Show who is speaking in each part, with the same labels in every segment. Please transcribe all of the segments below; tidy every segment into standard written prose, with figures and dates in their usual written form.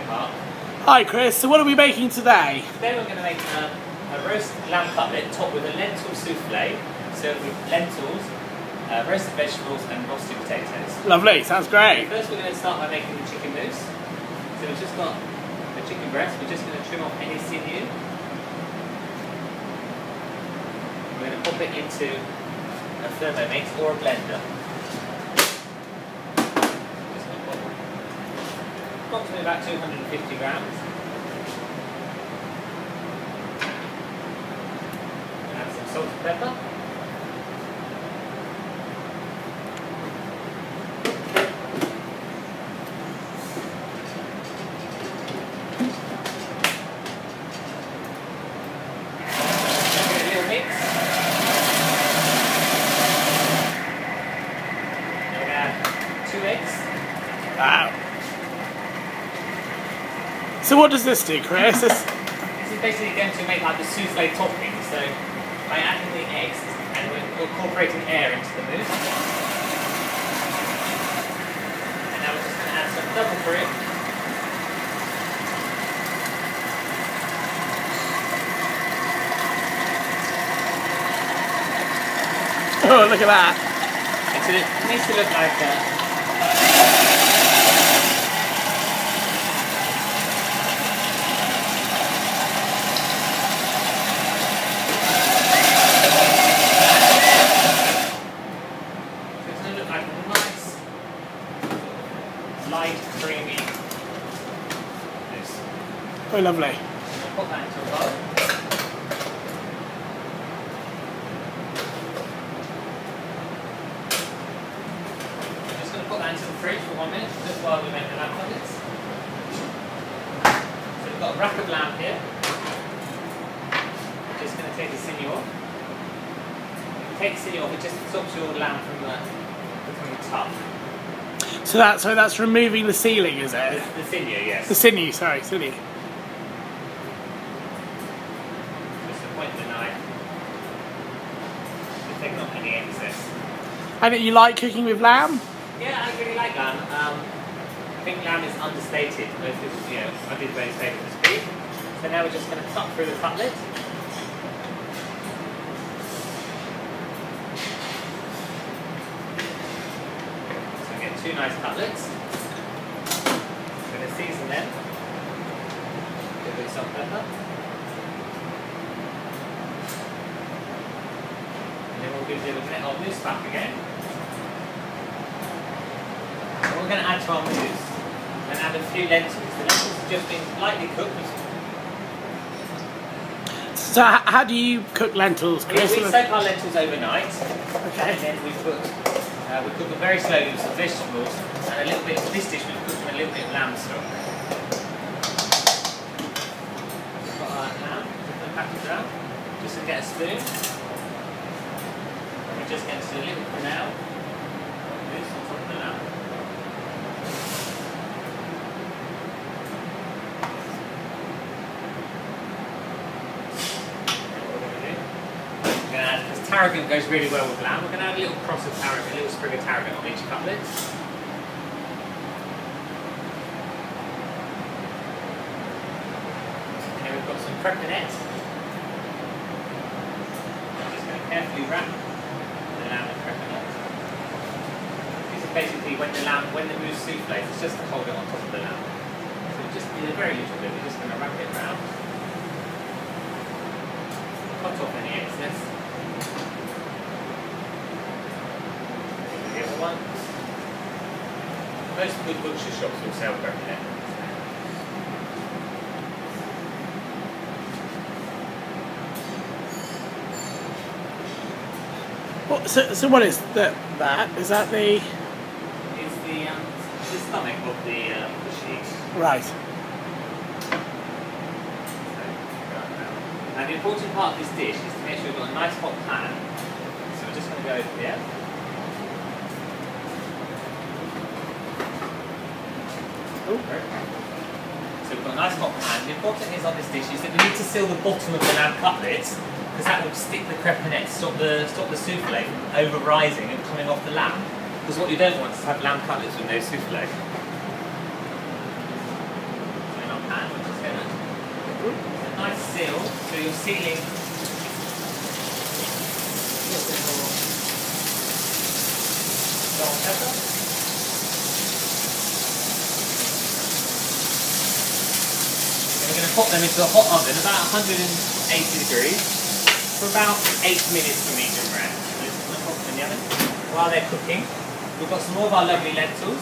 Speaker 1: Mark.
Speaker 2: Hi Chris, so what are we making today?
Speaker 1: Today we're going to make a roast lamb cutlet topped with a lentil souffle, served with lentils, roasted vegetables and roasted potatoes.
Speaker 2: Lovely, sounds great.
Speaker 1: First we're going to start by making the chicken mousse. So we've just got the chicken breast, we're just going to trim off any sinew. We're going to pop it into a Thermomix or a blender. Approximately about 250 grams. Add some salt and pepper. Give it a little mix. Now we're going to add 2 eggs.
Speaker 2: Wow. So what does this do, Chris?
Speaker 1: This is basically going to make like the souffle topping. So by adding the eggs and we're incorporating air into the mousse. And now we're just going to add some double fruit.
Speaker 2: Oh, look at that.
Speaker 1: It needs to look like light, creamy mousse.
Speaker 2: Oh, lovely.
Speaker 1: Put that into a bowl. I'm just going to put that into the fridge for 1 minute, just while we make the lamb cutlets. So we've got a rack of lamb here. Just going to take the sinew off. If you take the sinew off, it just stops your lamb from becoming tough.
Speaker 2: So that's removing the sealing, is it?
Speaker 1: The sinew, yes.
Speaker 2: The sinew, sorry, sinew.
Speaker 1: Just a point of the knife. Just taking off any excess.
Speaker 2: And you like cooking with lamb?
Speaker 1: Yeah, I really like lamb. I think lamb is understated. But I did very stated as beef. So now we're just going to cut through the cutlet. Two nice cutlets. I'm going to season them. Give it some pepper. And then we'll give it a minute of mousse back again. And we're going to add to our mousse and add a few lentils. The lentils have just been lightly cooked.
Speaker 2: So how do you cook lentils, Chris?
Speaker 1: We soak our lentils overnight.
Speaker 2: Okay.
Speaker 1: And then we cook them very slowly with some vegetables and a little bit of this dish. We cook them a little bit of lamb stock. We've got our lamb, just going to pat it down, just to get a spoon. And we're just going to do a little canal of this on top of the lamb. Because tarragon goes really well with lamb, we're going to add a little cross of tarragon, a little sprig of tarragon on each cutlet. And then we've got some crepinette. I'm just going to carefully wrap the lamb in crepinette. This is basically when the mousse souffle, it's just to hold it on top of the lamb. So just a very little bit, we're just going to wrap it around. Cut off any excess. The other one. Most good butcher shops will sell crepinette.
Speaker 2: So what is that? Is that the...
Speaker 1: It's the stomach of the sheep.
Speaker 2: Right.
Speaker 1: And the important part of this dish is to make sure we've got a nice hot pan. So we're just going to go over here. So we've got a nice hot pan. The important thing is on this dish is that we need to seal the bottom of the lamb cutlets because that will stick the crepinette, stop the souffle from over rising and coming off the lamb. Because what you don't want is to have lamb cutlets with no souffle. your sealing. Salt and pepper. And we're going to put them into a hot oven, about 180 degrees, for about 8 minutes for medium rare. So just going to put them in the oven. While they're cooking, we've got some more of our lovely lentils.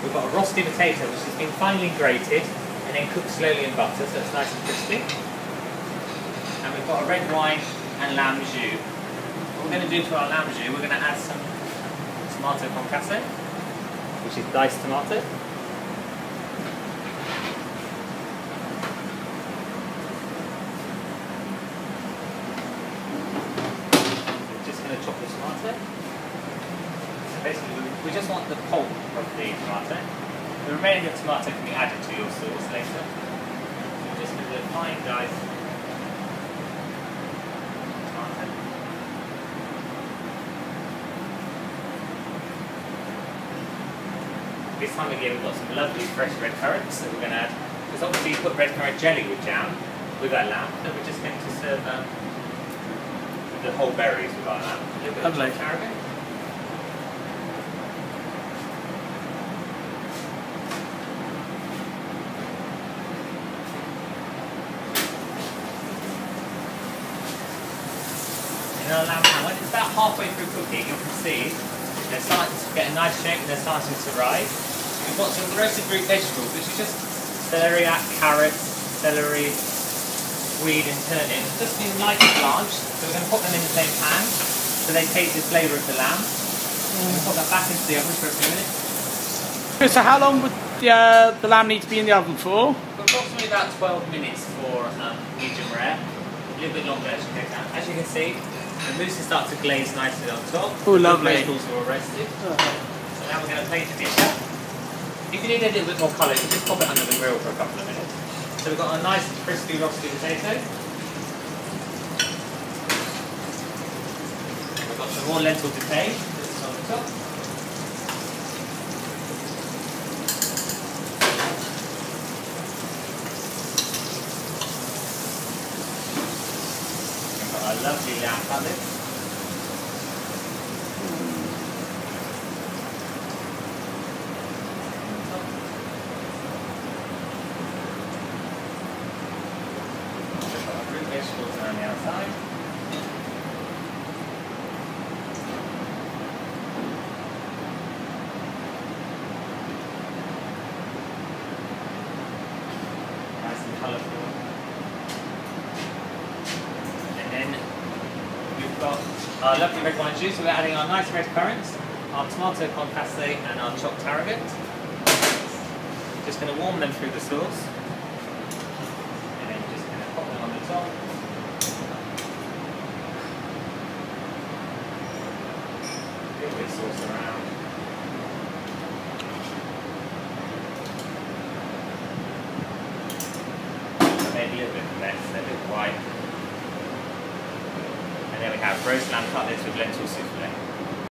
Speaker 1: We've got a roasted potato which has been finely grated and then cooked slowly in butter, so it's nice and crispy. And we've got a red wine and lamb jus. What we're going to do to our lamb jus, we're going to add some tomato concasse, which is diced tomato. We're just going to chop the tomato. So basically, we just want the pulp of the tomato. The remaining of tomato can be added to your sauce later. So we're just going to do a fine dice tomato. This time of year we've got some lovely fresh red currants that we're going to add. Because obviously you put red currant jelly with jam, with our lamb, so we're just going to serve the whole berries with our lamb. A little bit of chopped tarragon. And our lamb now, when it's about halfway through cooking, you can see they're starting to get a nice shape and they're starting to rise. We've got some roasted root vegetables, which is just celery, carrots, celery, weed and turnip. Just been lightly blanched, so we're going to put them in the same pan so they take the flavour of the lamb. And we'll put that back into the oven for a few minutes.
Speaker 2: So how long would the lamb need to be in the oven for?
Speaker 1: For approximately about 12 minutes for medium rare. A little bit longer as you can count. As you can see, the mousse is starting to glaze nicely on top.
Speaker 2: Oh, lovely.
Speaker 1: The vegetables are all roasted. So now we're going to plate the dish up. If you need a little bit more colour, you can just pop it under the grill for a couple of minutes. So we've got a nice crispy roasted potato. We've got some more lentil sauffle that's on the top. We've got our lovely lamb cutlets. Vegetables around the outside. Nice and colourful. And then we've got our lovely red wine juice, so we're adding our nice red currants, our tomato concasse and our chopped tarragon. Just going to warm them through the sauce. And then just going to pop them on the top. A little bit of sauce around. Maybe a little bit less, a bit white. And then we have roast lamb cutlets with lentil souffle.